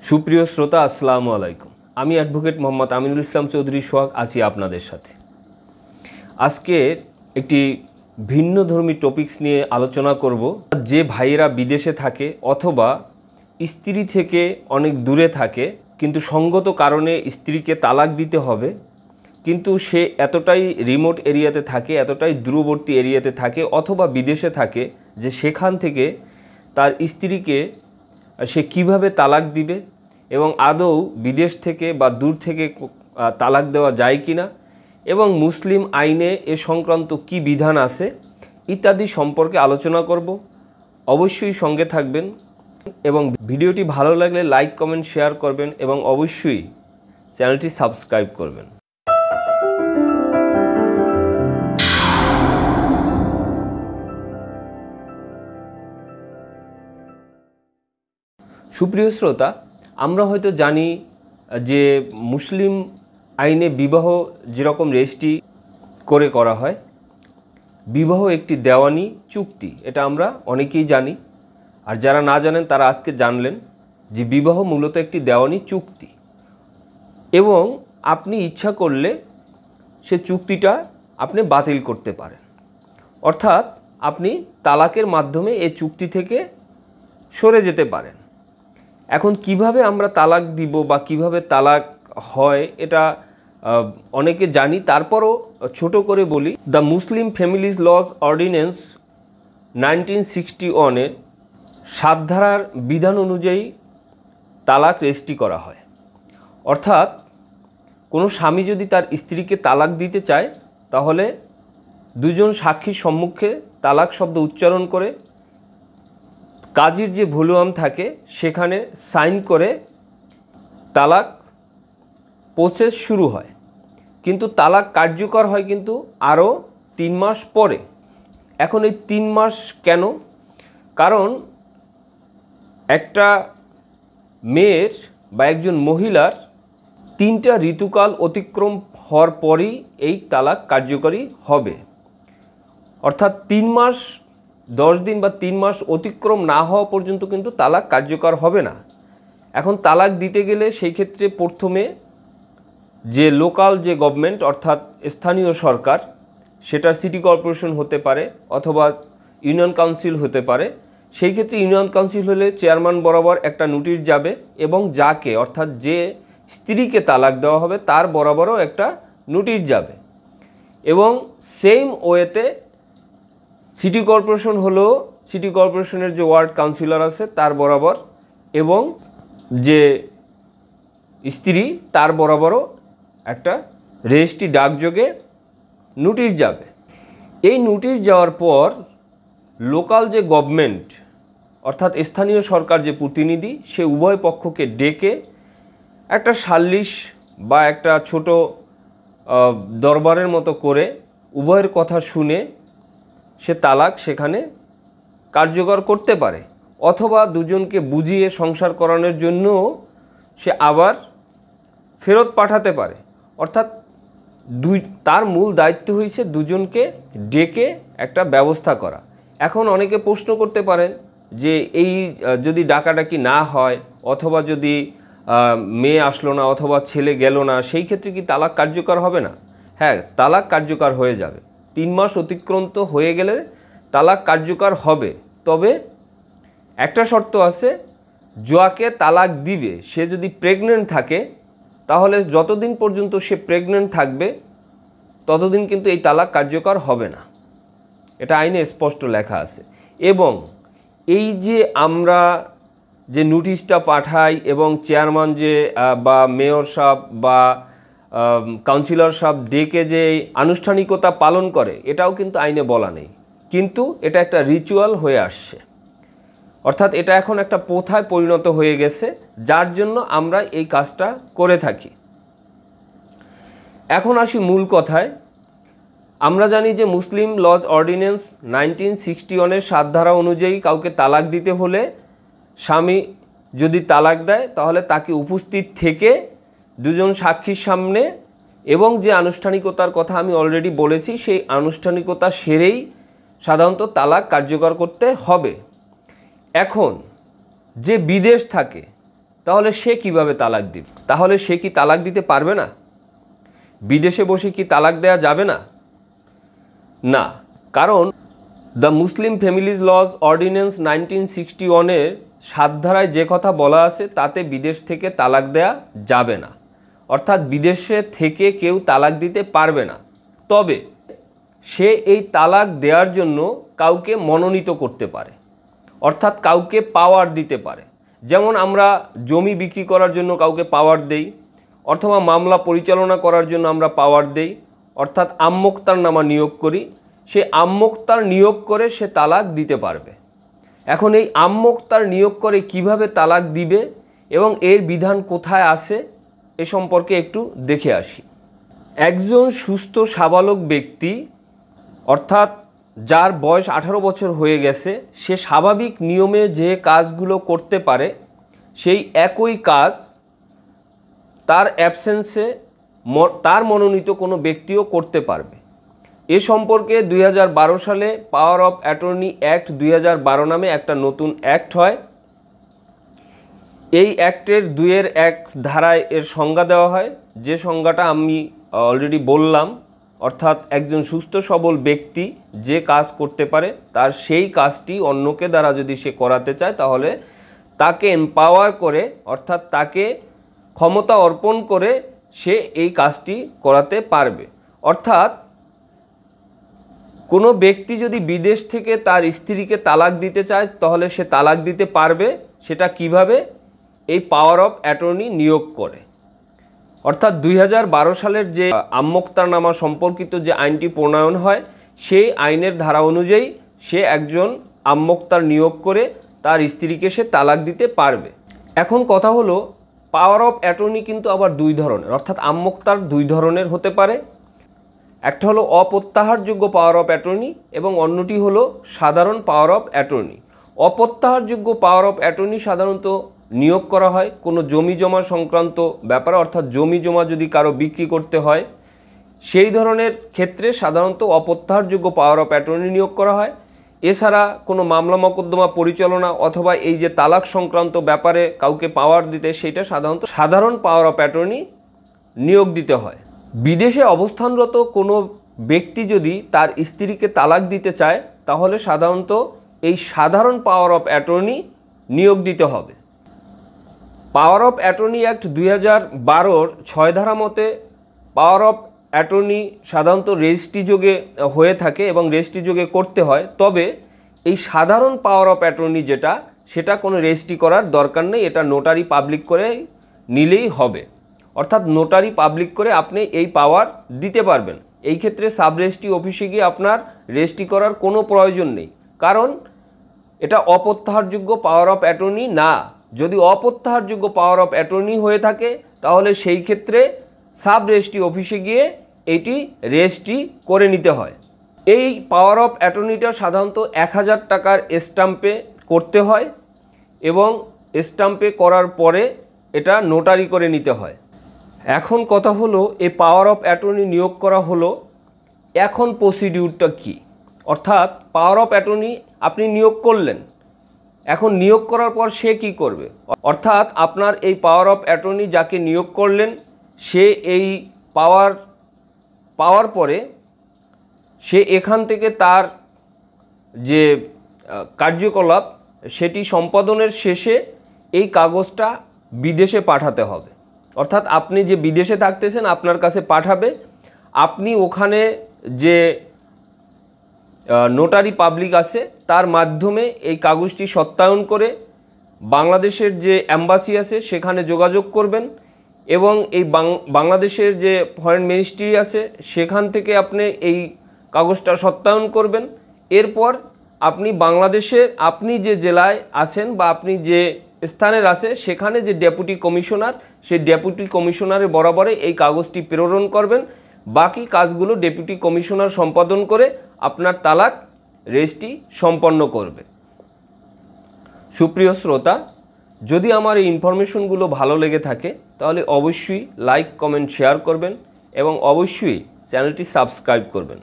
সুপ্রিয় শ্রোতা, আসসালামু আলাইকুম। আমি অ্যাডভোকেট মোহাম্মদ আমিনুল ইসলাম চৌধুরী সোহাগ আছি আপনাদের সাথে। আজকের একটি ভিন্নধর্মী টপিকস নিয়ে আলোচনা করব। যে ভাইয়েরা বিদেশে থাকে অথবা স্ত্রী থেকে অনেক দূরে থাকে, কিন্তু সঙ্গত কারণে স্ত্রীকে তালাক দিতে হবে, কিন্তু সে এতটাই রিমোট এরিয়াতে থাকে, এতটাই দূরবর্তী এরিয়াতে থাকে অথবা বিদেশে থাকে যে সেখান থেকে তার স্ত্রীকে সে কিভাবে তালাক দিবে এবং আদৌ বিদেশ থেকে বা দূর থেকে তালাক দেওয়া যায় কিনা এবং মুসলিম আইনে এ সংক্রান্ত কি বিধান আছে ইত্যাদি সম্পর্কে আলোচনা করব। অবশ্যই সঙ্গে থাকবেন এবং ভিডিওটি ভালো লাগলে লাইক, কমেন্ট, শেয়ার করবেন এবং অবশ্যই চ্যানেলটি সাবস্ক্রাইব করবেন। সুপ্রিয় শ্রোতা, আমরা হয়তো জানি যে মুসলিম আইনে বিবাহ যেরকম রেজিস্ট্রি করে করা হয়, বিবাহ একটি দেওয়ানি চুক্তি, এটা আমরা অনেকেই জানি। আর যারা না জানেন তারা আজকে জানলেন যে বিবাহ মূলত একটি দেওয়ানি চুক্তি এবং আপনি ইচ্ছা করলে সে চুক্তিটা আপনি বাতিল করতে পারেন, অর্থাৎ আপনি তালাকের মাধ্যমে এই চুক্তি থেকে সরে যেতে পারেন। এখন কিভাবে আমরা তালাক দিব বা কিভাবে তালাক হয় এটা অনেকে জানি, তারপরও ছোট করে বলি। The Muslim families laws ordinance 1961-এর 7 ধারার বিধান অনুযায়ী তালাক রেজিস্ট্রি করা হয়। অর্থাৎ কোনো স্বামী যদি তার স্ত্রীকে তালাক দিতে চায় তাহলে দুজন সাক্ষীর সম্মুখে তালাক শব্দ উচ্চারণ করে কাজীর যে ভলিউম থাকে সেখানে সাইন করে তালাক প্রসেস শুরু হয়। কিন্তু তালাক কার্যকর হয় কিন্তু আরও 3 মাস পরে। এখন এই 3 মাস কেন? কারণ একটা মেয়ের বা একজন মহিলার 3টা ঋতুকাল অতিক্রম হওয়ার পরেই এই তালাক কার্যকরী হবে। অর্থাৎ 3 মাস 10 দিন বা 3 মাস অতিক্রম না হওয়া পর্যন্ত কিন্তু তালাক কার্যকর হবে না। এখন তালাক দিতে গেলে সেই ক্ষেত্রে প্রথমে যে লোকাল যে গভর্নমেন্ট অর্থাৎ স্থানীয় সরকার, সেটা সিটি কর্পোরেশন হতে পারে অথবা ইউনিয়ন কাউন্সিল হতে পারে। সেই ক্ষেত্রে ইউনিয়ন কাউন্সিল হলে চেয়ারম্যান বরাবর একটা নোটিশ যাবে এবং যাকে অর্থাৎ যে স্ত্রীকে তালাক দেওয়া হবে তার বরাবরও একটা নোটিশ যাবে এবং সেম ওয়েতে সিটি কর্পোরেশন হলো সিটি কর্পোরেশনের যে ওয়ার্ড কাউন্সিলর আছে তার বরাবর এবং যে স্ত্রী তার বরাবরও একটা রেজিস্ট্রি ডাকযোগে নোটিশ যাবে। এই নোটিশ যাওয়ার পর লোকাল যে গভর্নমেন্ট অর্থাৎ স্থানীয় সরকার যে প্রতিনিধি, সে উভয় পক্ষকে ডেকে একটা সালিশ বা একটা ছোট দরবারের মতো করে উভয়ের কথা শুনে সে তালাক সেখানে কার্যকর করতে পারে অথবা দুজনকে বুঝিয়ে সংসার করানোর জন্যও সে আবার ফেরত পাঠাতে পারে। অর্থাৎ তার মূল দায়িত্ব হয়েছে দুজনকে ডেকে একটা ব্যবস্থা করা। এখন অনেকে প্রশ্ন করতে পারেন যে এই যদি ডাকাডাকি না হয় অথবা যদি মেয়ে আসলো না অথবা ছেলে গেল না, সেই ক্ষেত্রে কি তালাক কার্যকর হবে না? হ্যাঁ, তালাক কার্যকর হয়ে যাবে। 3 মাস অতিক্রান্ত হয়ে গেলে তালাক কার্যকর হবে। তবে একটা শর্ত আছে, যাকে তালাক দিবে সে যদি প্রেগনেন্ট থাকে তাহলে যতদিন পর্যন্ত সে প্রেগনেন্ট থাকবে ততদিন কিন্তু এই তালাক কার্যকর হবে না। এটা আইনে স্পষ্ট লেখা আছে। এবং এই যে আমরা যে নোটিশটা পাঠাই এবং চেয়ারম্যান যে বা মেয়র সাহেব বা কাউন্সিলর সাহেব ডেকে যে আনুষ্ঠানিকতা পালন করে, এটাও কিন্তু আইনে বলা নেই, কিন্তু এটা একটা রিচুয়াল হয়ে আসছে। অর্থাৎ এটা এখন একটা প্রথায় পরিণত হয়ে গেছে, যার জন্য আমরা এই কাজটা করে থাকি। এখন আসি মূল কথায়। আমরা জানি যে মুসলিম লজ অর্ডিন্যান্স 1961-এর 7 ধারা অনুযায়ী কাউকে তালাক দিতে হলে স্বামী যদি তালাক দেয় তাহলে তাকে উপস্থিত থেকে দুজন সাক্ষীর সামনে এবং যে আনুষ্ঠানিকতার কথা আমি অলরেডি বলেছি সেই আনুষ্ঠানিকতা সেরেই সাধারণত তালাক কার্যকর করতে হবে। এখন যে বিদেশ থাকে তাহলে সে কিভাবে তালাক দিবে? তাহলে সে কি তালাক দিতে পারবে না? বিদেশে বসে কি তালাক দেওয়া যাবে না? না, কারণ the Muslim families laws ordinance 1961-এর 7 ধারায় যে কথা বলা আছে তাতে বিদেশ থেকে তালাক দেয়া যাবে না। অর্থাৎ বিদেশে থেকে কেউ তালাক দিতে পারবে না। তবে সে এই তালাক দেওয়ার জন্য কাউকে মনোনীত করতে পারে, অর্থাৎ কাউকে পাওয়ার দিতে পারে। যেমন আমরা জমি বিক্রি করার জন্য কাউকে পাওয়ার দেই, অথবা মামলা পরিচালনা করার জন্য আমরা পাওয়ার দেই, অর্থাৎ আমোক্তারনামা নিয়োগ করি। সে আমোক্তার নিয়োগ করে সে তালাক দিতে পারবে। এখন এই আমোক্তার নিয়োগ করে কিভাবে তালাক দিবে এবং এর বিধান কোথায় আছে এ সম্পর্কে একটু দেখে আসি। একজন সুস্থ সাবালক ব্যক্তি, অর্থাৎ যার বয়স 18 বছর হয়ে গেছে, সে স্বাভাবিক নিয়মে যে কাজগুলো করতে পারে সেই একই কাজ তার অ্যাবসেন্সে তার মনোনীত কোনো ব্যক্তিও করতে পারবে। এ সম্পর্কে 2012 সালে পাওয়ার অফ অ্যাটর্নি অ্যাক্ট 2012 নামে একটা নতুন অ্যাক্ট হয়। এই অ্যাক্টের 2-1 ধারায় এর সংজ্ঞা দেওয়া হয়, যে সংজ্ঞাটা আমি অলরেডি বললাম। অর্থাৎ একজন সুস্থ সবল ব্যক্তি যে কাজ করতে পারে তার সেই কাজটি অন্যকে দ্বারা যদি সে করাতে চায় তাহলে তাকে এম্পাওয়ার করে, অর্থাৎ তাকে ক্ষমতা অর্পণ করে সে এই কাজটি করাতে পারবে। অর্থাৎ কোনো ব্যক্তি যদি বিদেশ থেকে তার স্ত্রীকে তালাক দিতে চায় তাহলে সে তালাক দিতে পারবে। সেটা কিভাবে? এই পাওয়ার অফ অ্যাটর্নি নিয়োগ করে। অর্থাৎ 2012 সালের যে আমোক্তারনামা সম্পর্কিত যে আইনটি প্রণয়ন হয় সেই আইনের ধারা অনুযায়ী সে একজন আমোক্তার নিয়োগ করে তার স্ত্রীকে সে তালাক দিতে পারবে। এখন কথা হলো, পাওয়ার অফ অ্যাটর্নি কিন্তু আবার 2 ধরনের, অর্থাৎ আমোক্তার 2 ধরনের হতে পারে। একটা হলো অপ্রত্যাহারযোগ্য পাওয়ার অফ অ্যাটর্নি এবং অন্যটি হলো সাধারণ পাওয়ার অফ অ্যাটর্নি। অপ্রত্যাহারযোগ্য পাওয়ার অফ অ্যাটর্নি সাধারণত নিয়োগ করা হয় কোনো জমি জমা সংক্রান্ত ব্যাপারে, অর্থাৎ জমি জমা যদি কারো বিক্রি করতে হয় সেই ধরনের ক্ষেত্রে সাধারণত অপ্রত্যাহারযোগ্য পাওয়ার অফ অ্যাটর্নি নিয়োগ করা হয়। এছাড়া কোনো মামলা মোকদ্দমা পরিচালনা অথবা এই যে তালাক সংক্রান্ত ব্যাপারে কাউকে পাওয়ার দিতে, সেটা সাধারণত সাধারণ পাওয়ার অফ অ্যাটর্নি নিয়োগ দিতে হয়। বিদেশে অবস্থানরত কোনো ব্যক্তি যদি তার স্ত্রীকে তালাক দিতে চায় তাহলে সাধারণত এই সাধারণ পাওয়ার অফ অ্যাটর্নি নিয়োগ দিতে হবে। পাওয়ার অফ অ্যাটর্নি অ্যাক্ট 2012-র 6 ধারা মতে পাওয়ার অফ অ্যাটর্নি সাধারণত রেজিস্ট্রিযোগে হয়ে থাকে এবং রেজিস্ট্রিযোগে করতে হয়। তবে এই সাধারণ পাওয়ার অফ অ্যাটর্নি যেটা, সেটা কোনো রেজিস্ট্রি করার দরকার নেই, এটা নোটারি পাবলিক করে নিলেই হবে। অর্থাৎ নোটারি পাবলিক করে আপনি এই পাওয়ার দিতে পারবেন। এই ক্ষেত্রে সাব রেজিস্ট্রি অফিসে গিয়ে আপনার রেজিস্ট্রি করার কোনো প্রয়োজন নেই, কারণ এটা অপ্রত্যাহারযোগ্য পাওয়ার অফ অ্যাটর্নি না। যদি অপ্রত্যাহারযোগ্য পাওয়ার অফ অ্যাটর্নি হয়ে থাকে তাহলে সেই ক্ষেত্রে সাব রেজিস্ট্রি অফিসে গিয়ে এটি রেজিস্ট্রি করে নিতে হয়। এই পাওয়ার অফ অ্যাটর্নিটা সাধারণত 1000 টাকার স্ট্যাম্পে করতে হয় এবং স্ট্যাম্পে করার পরে এটা নোটারি করে নিতে হয়। এখন কথা হলো, এই পাওয়ার অফ অ্যাটর্নি নিয়োগ করা হলো, এখন প্রসিডিউরটা কি? অর্থাৎ পাওয়ার অফ অ্যাটর্নি আপনি নিয়োগ করলেন, এখন নিয়োগ করার পর সে কি করবে? অর্থাৎ আপনার এই পাওয়ার অফ অ্যাটর্নি যাকে নিয়োগ করলেন সে এই পাওয়ার পরে সে এখান থেকে তার যে কার্যকলাপ সেটি সম্পাদনের শেষে এই কাগজটা বিদেশে পাঠাতে হবে। অর্থাৎ আপনি যে বিদেশে থাকতেছেন আপনার কাছে পাঠাবে, আপনি ওখানে যে নোটারি পাবলিক আছে তার মাধ্যমে এই কাগজটি সত্যায়ন করে বাংলাদেশের যে অ্যাম্বাসি আছে সেখানে যোগাযোগ করবেন এবং এই বাংলাদেশের যে ফরেন মিনিস্ট্রি আছে সেখান থেকে আপনি এই কাগজটা সত্যায়ন করবেন। এরপর আপনি বাংলাদেশের আপনি যে জেলায় আছেন বা আপনি যে স্থানের আছে সেখানে যে ডেপুটি কমিশনার, সেই ডেপুটি কমিশনারের বরাবরে এই কাগজটি প্রেরণ করবেন। বাকি কাজগুলো ডেপুটি কমিশনার সম্পাদন করে আপনার তালাক রেজিস্ট্রি সম্পন্ন করবে। সুপ্রিয় শ্রোতা, যদি আমার এই ইনফরমেশনগুলো ভালো লেগে থাকে তাহলে অবশ্যই লাইক, কমেন্ট, শেয়ার করবেন এবং অবশ্যই চ্যানেলটি সাবস্ক্রাইব করবেন।